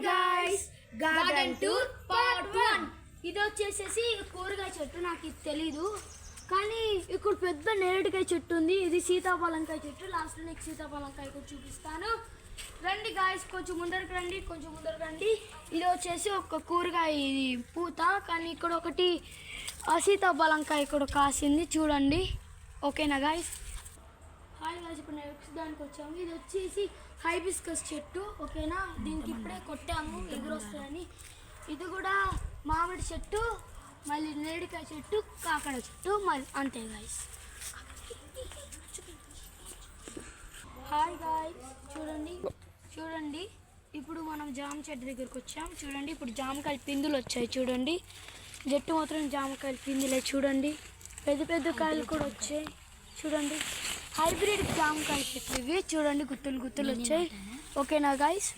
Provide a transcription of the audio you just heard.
guys, garden tour part 1. ఇది వచ్చేసేసి కూరగాయ చెట్టు. నాకు ఇది తెలీదు, కానీ ఇక్కడ పెద్ద నేరేడుకాయ చెట్టు ఉంది. ఇది సీతాఫలంకాయ చెట్టు. లాస్ట్లో నీకు సీతాఫలంకాయ కూడా చూపిస్తాను. రండి గాయస్, కొంచెం ముందరకు రండి. ఇది వచ్చేసి ఒక కూరగాయ, ఇది పూత, కానీ ఇక్కడ ఒకటి సీతాఫలంకాయ కూడా కాసింది చూడండి. ఓకేనా గాయస్? హాయ్ గాయస్, ఇప్పుడు నెక్స్ట్ దానికి వచ్చాము. ఇది వచ్చేసి హైబిస్కస్ చెట్టు. ఓకేనా, దీనికి ఇప్పుడే కొట్టాము ఎగురొస్తాయని. ఇది కూడా మామిడి చెట్టు, మళ్ళీ నేడికాయ చెట్టు, కాకడ చెట్టు, మళ్ళీ అంతే గాయస్. హాయ్ గాయస్, చూడండి ఇప్పుడు మనం జామ చెట్టు దగ్గరికి వచ్చాం. చూడండి, ఇప్పుడు జామకాయలు పిందులు వచ్చాయి. చూడండి, చెట్టు మాత్రం జామకాయలు పిందులే. చూడండి, పెద్ద పెద్ద కాయలు కూడా వచ్చాయి. చూడండి, హైబ్రిడ్ జామకాయ చెట్లు ఇవి. చూడండి, గుత్తులు వచ్చాయి. ఓకేనా గాయస్?